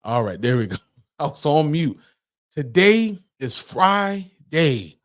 All right, there we go. I was on mute. Today is Friday.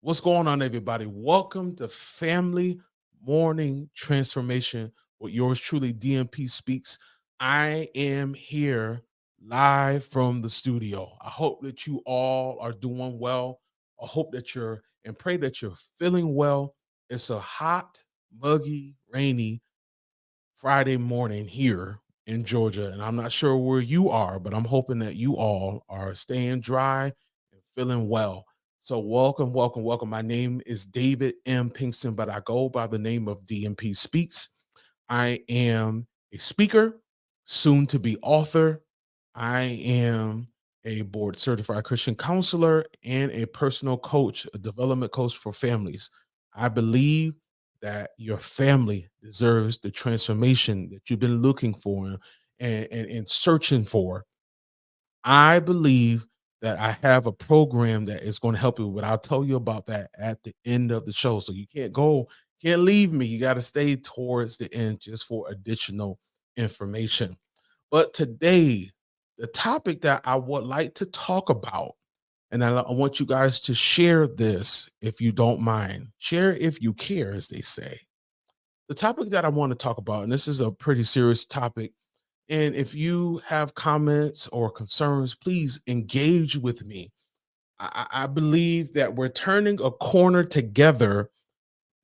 What's going on, everybody? Welcome to Family Morning Transformation with yours truly, DMP Speaks. I am here live from the studio. I hope that you all are doing well. I hope that you're and pray that you're feeling well. It's a hot, muggy, rainy Friday morning here in Georgia. And I'm not sure where you are, but I'm hoping that you all are staying dry and feeling well. So, welcome, welcome, welcome. My name is David M. Pinkston, but I go by the name of DMP Speaks. I am a speaker, soon to be author. I am a board certified Christian counselor and a personal coach, a development coach for families. I believe that your family deserves the transformation that you've been looking for and searching for. I believe that I have a program that is going to help you, but I'll tell you about that at the end of the show. So you can't leave me. You got to stay towards the end just for additional information. But today, the topic that I would like to talk about, and I want you guys to share this if you don't mind. Share if you care, as they say. The topic that I want to talk about, and this is a pretty serious topic, and if you have comments or concerns, please engage with me. I believe that we're turning a corner together,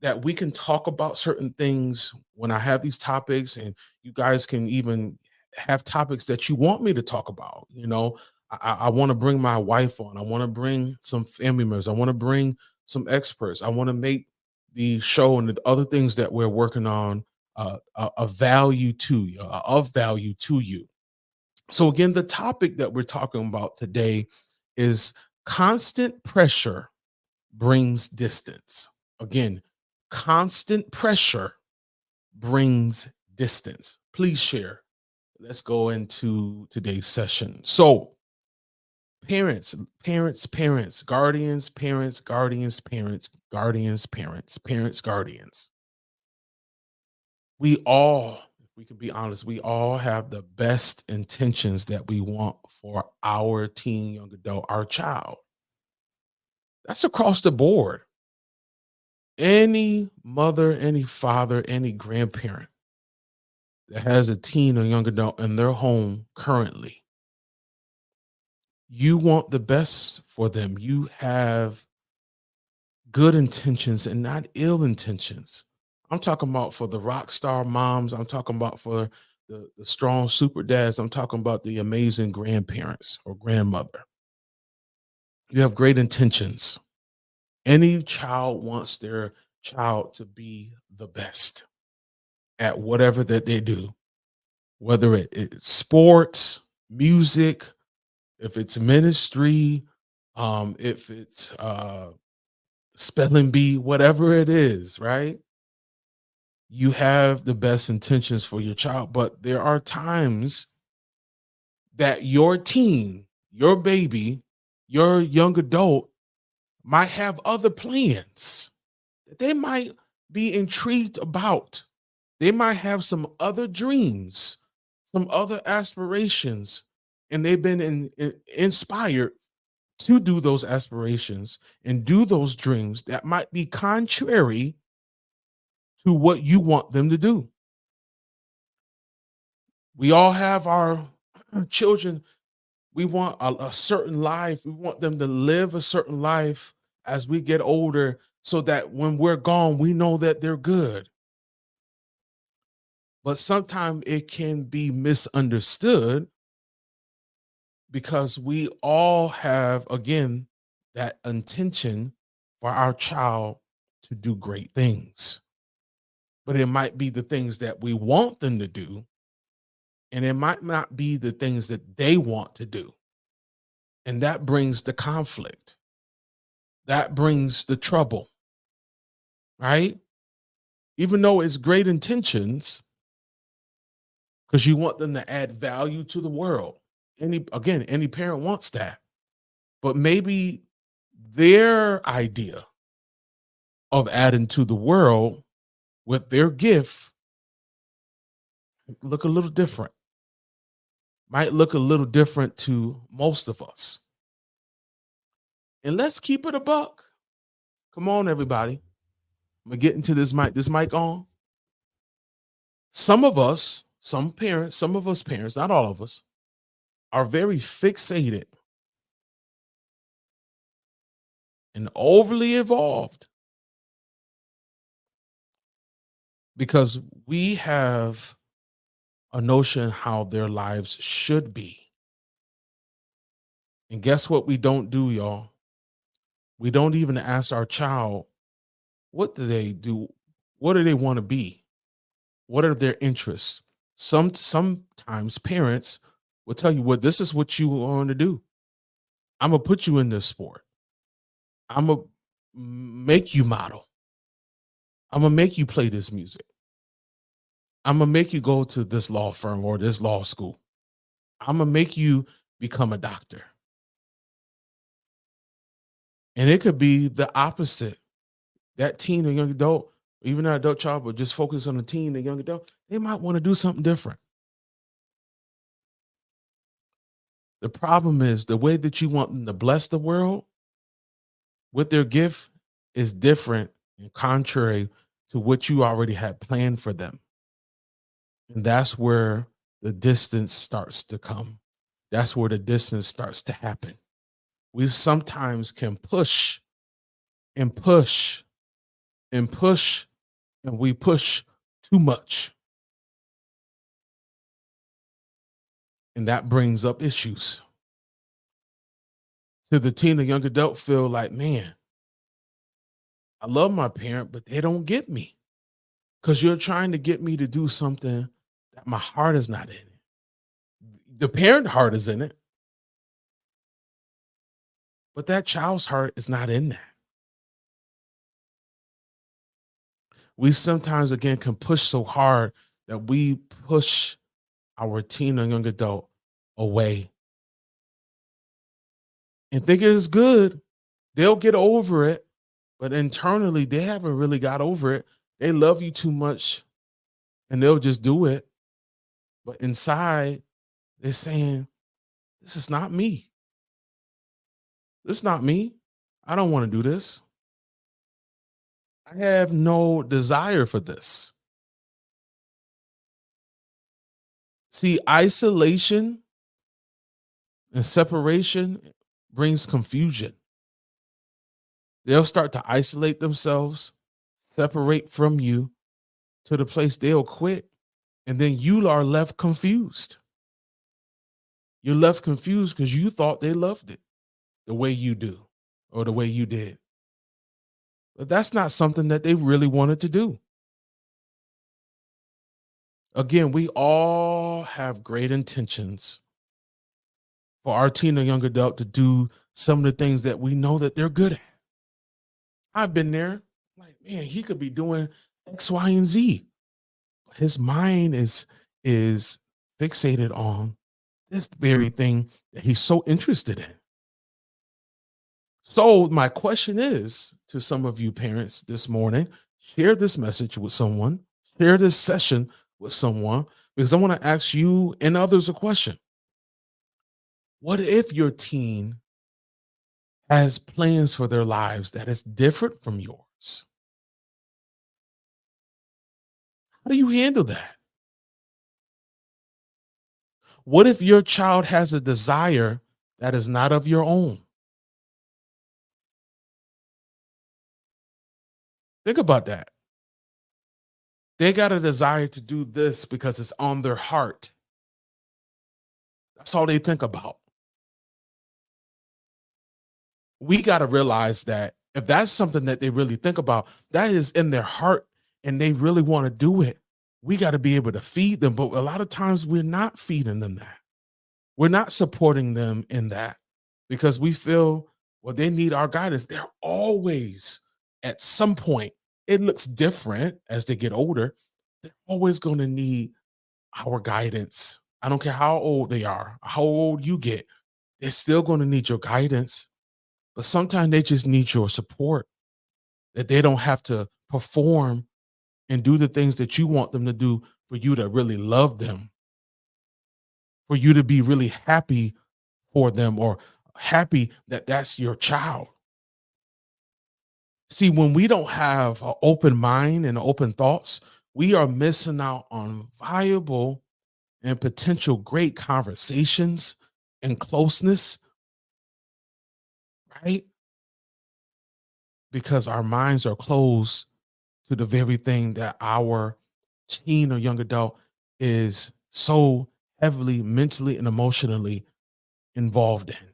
that we can talk about certain things when I have these topics, and you guys can even have topics that you want me to talk about. I want to bring my wife on. I want to bring some family members. I want to bring some experts. I want to make the show and the other things that we're working on a value to you, of value to you. So again, the topic that we're talking about today is constant pressure brings distance. Again, constant pressure brings distance. Please share. Let's go into today's session. So, parents, guardians. We all, if we can be honest, we all have the best intentions that we want for our teen, young adult, our child. That's across the board. Any mother, any father, any grandparent that has a teen or young adult in their home currently, you want the best for them. You have good intentions and not ill intentions. I'm talking about for the rock star moms. I'm talking about for the strong super dads. I'm talking about the amazing grandparents or grandmother. You have great intentions. Any child wants their child to be the best at whatever that they do, whether it's sports, music, if it's ministry, if it's spelling bee, whatever it is, right? You have the best intentions for your child, but there are times that your teen, your baby, your young adult might have other plans that they might be intrigued about. They might have some other dreams, some other aspirations, and they've been inspired to do those aspirations and do those dreams that might be contrary to what you want them to do. We all have our children. We want a certain life. We want them to live a certain life as we get older, so that when we're gone, we know that they're good. But sometimes it can be misunderstood, because we all have, again, that intention for our child to do great things. But it might be the things that we want them to do, and it might not be the things that they want to do. And that brings the conflict. That brings the trouble, right? Even though it's great intentions, because you want them to add value to the world. Any parent wants that. But maybe their idea of adding to the world with their gift look a little different. might look a little different to most of us. And let's keep it a buck. Come on, everybody. I'm gonna get into this mic. This mic on. Some of us, some of us parents, not all of us, are very fixated and overly involved because we have a notion how their lives should be. And guess what we don't do, y'all? We don't even ask our child, what do they do? What do they want to be? What are their interests? Sometimes parents will tell you, well, this is what you want to do. I'm gonna put you in this sport. I'm gonna make you model. I'm gonna make you play this music. I'm gonna make you go to this law firm or this law school. I'm gonna make you become a doctor. And it could be the opposite. That teen or young adult, even an adult child, but just focus on the teen and young adult, they might want to do something different. The problem is the way that you want them to bless the world with their gift is different and contrary to what you already had planned for them. And that's where the distance starts to come. That's where the distance starts to happen. We sometimes can push and push and push, and we push too much. And that brings up issues. So the teen and young adult feel like, man, I love my parent, but they don't get me because you're trying to get me to do something that my heart is not in it. The parent heart is in it, but that child's heart is not in that. We sometimes, again, can push so hard that we push our teen or young adult away and think it is good. They'll get over it, but internally, they haven't really got over it. They love you too much and they'll just do it. But inside, they're saying, this is not me. This is not me. I don't want to do this. I have no desire for this. See, isolation and separation brings confusion. They'll start to isolate themselves, separate from you to the place they'll quit. And then you are left confused. You're left confused because you thought they loved it the way you do or the way you did. But that's not something that they really wanted to do. Again, we all have great intentions for our teen or young adult to do some of the things that we know that they're good at. I've been there. Like, man, he could be doing X, Y, and Z. His mind is fixated on this very thing that he's so interested in. So my question is to some of you parents this morning, share this message with someone, share this session with someone, because I want to ask you and others a question. What if your teen has plans for their lives that is different from yours? How do you handle that? What if your child has a desire that is not of your own? Think about that. They got a desire to do this because it's on their heart. That's all they think about. We got to realize that if that's something that they really think about, that is in their heart and they really want to do it, we got to be able to feed them. But a lot of times we're not feeding them that. We're not supporting them in that because we feel, well, they need our guidance. They're always, at some point, it looks different as they get older. They're always going to need our guidance. I don't care how old they are, how old you get, they're still going to need your guidance. But sometimes they just need your support, that they don't have to perform and do the things that you want them to do for you to really love them, for you to be really happy for them or happy that that's your child. See, when we don't have an open mind and open thoughts, we are missing out on valuable and potential great conversations and closeness, right? Because our minds are closed to the very thing that our teen or young adult is so heavily mentally and emotionally involved in.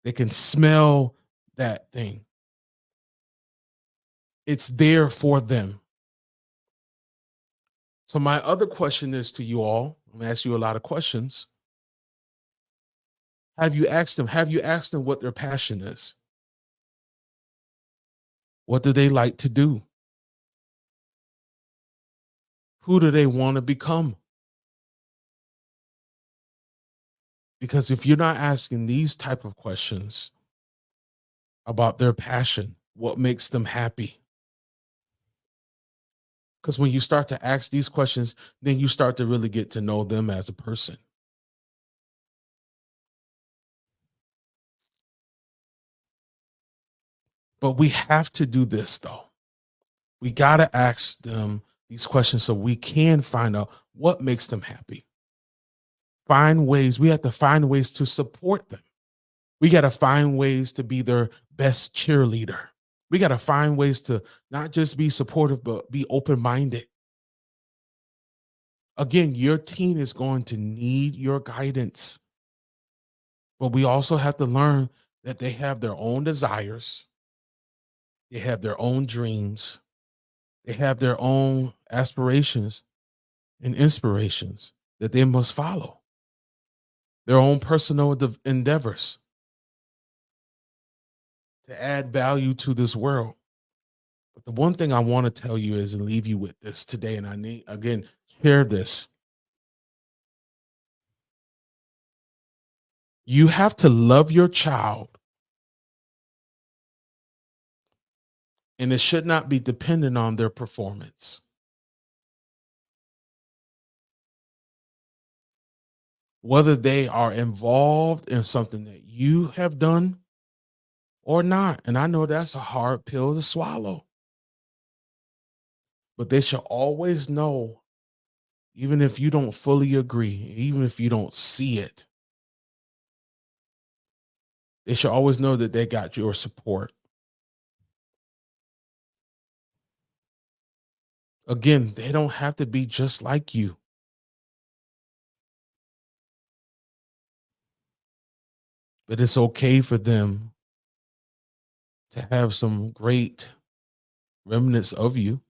They can smell that thing. It's there for them. So my other question is to you all. I'm gonna ask you a lot of questions. Have you asked them what their passion is? What do they like to do? Who do they want to become? Because if you're not asking these type of questions about their passion, what makes them happy? Because when you start to ask these questions, then you start to really get to know them as a person. But we have to do this though. We got to ask them these questions so we can find out what makes them happy. Find ways, we have to find ways to support them. We got to find ways to be their best cheerleader. We got to find ways to not just be supportive, but be open minded. Again, your teen is going to need your guidance, but we also have to learn that they have their own desires, they have their own dreams, they have their own aspirations and inspirations that they must follow, their own personal endeavors to add value to this world. But the one thing I want to tell you is and leave you with this today, and I need again share this. You have to love your child, and it should not be dependent on their performance. Whether they are involved in something that you have done or not. And I know that's a hard pill to swallow, but they should always know, even if you don't fully agree, even if you don't see it, they should always know that they got your support. Again, they don't have to be just like you, but it's okay for them to have some great remnants of you,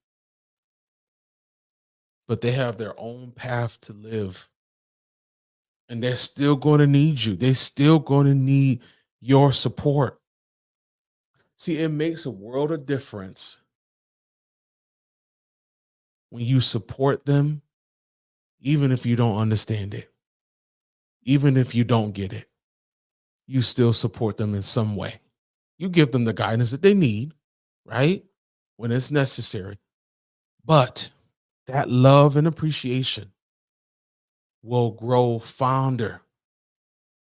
but they have their own path to live. And they're still going to need you. They're still going to need your support. See, it makes a world of difference when you support them, even if you don't understand it, even if you don't get it, you still support them in some way. You give them the guidance that they need, right? When it's necessary. But that love and appreciation will grow fonder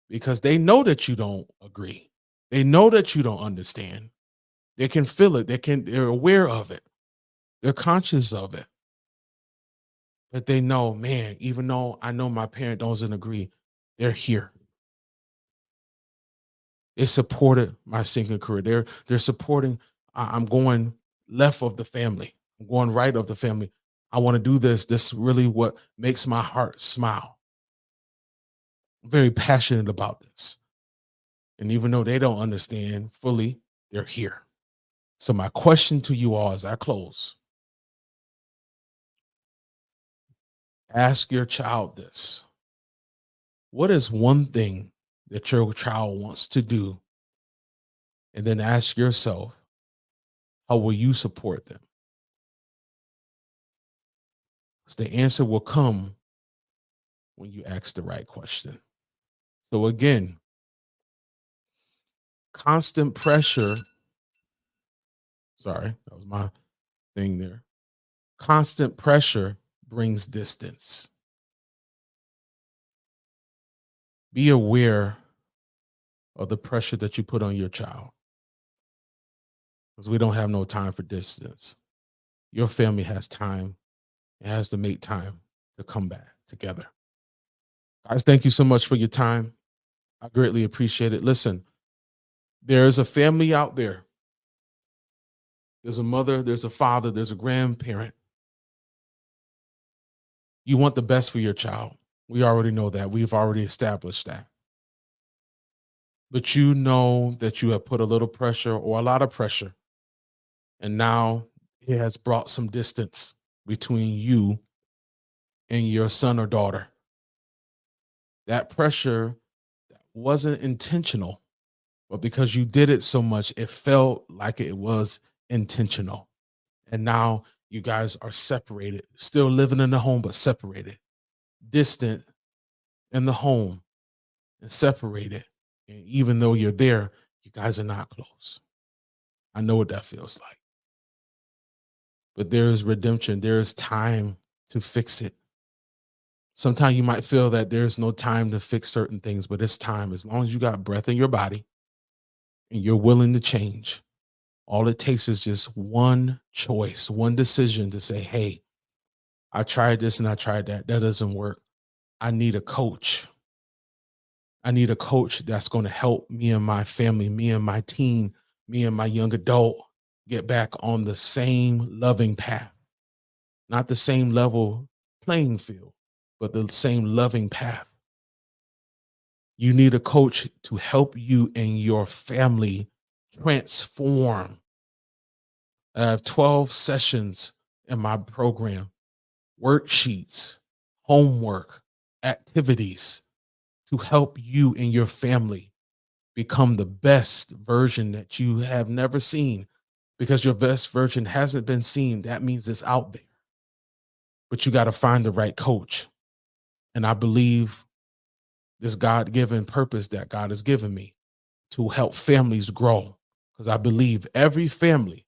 because they know that you don't agree. They know that you don't understand. They can feel it. They're aware of it. They're conscious of it. But they know, man, even though I know my parent doesn't agree, they're here. They supported my singing career. They're supporting. I'm going left of the family. I'm going right of the family. I want to do this. This is really what makes my heart smile. I'm very passionate about this. And even though they don't understand fully, they're here. So my question to you all as I close, ask your child this. What is one thing that your child wants to do? And then ask yourself, how will you support them? Because the answer will come when you ask the right question. So again, constant pressure. Sorry, that was my thing there. Constant pressure brings distance. Be aware of the pressure that you put on your child, because we don't have no time for distance. Your family has time. It has to make time to come back together. Guys, thank you so much for your time. I greatly appreciate it. Listen, there's a family out there. There's a mother, there's a father, there's a grandparent. You want the best for your child. We already know that. We've already established that. But you know that you have put a little pressure or a lot of pressure, and now it has brought some distance between you and your son or daughter. That pressure wasn't intentional, but because you did it so much, it felt like it was intentional. And now you guys are separated, still living in the home, but separated, distant in the home and separated. And even though you're there, you guys are not close. I know what that feels like. But there is redemption. There is time to fix it. Sometimes you might feel that there's no time to fix certain things, but it's time. As long as you got breath in your body and you're willing to change, all it takes is just one choice, one decision to say, hey, I tried this and I tried that. That doesn't work. I need a coach. I need a coach that's going to help me and my family, me and my teen, me and my young adult get back on the same loving path, not the same level playing field, but the same loving path. You need a coach to help you and your family transform. I have 12 sessions in my program, worksheets, homework, activities to help you and your family become the best version that you have never seen, because your best version hasn't been seen. That means it's out there, but you got to find the right coach. And I believe this God-given purpose that God has given me to help families grow, because I believe every family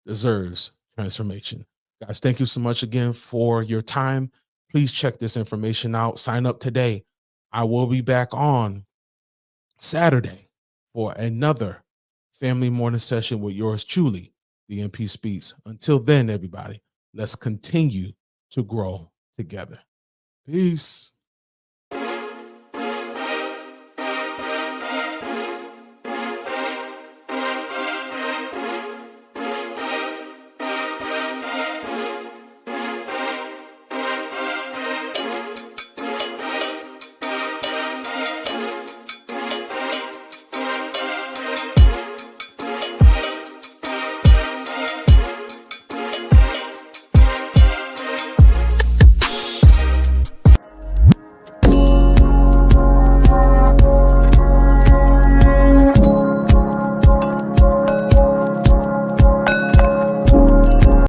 deserves transformation. Guys, thank you so much again for your time. Please check this information out. Sign up today. I will be back on Saturday for another family morning session with yours truly, DMP Speaks. Until then, everybody, let's continue to grow together. Peace.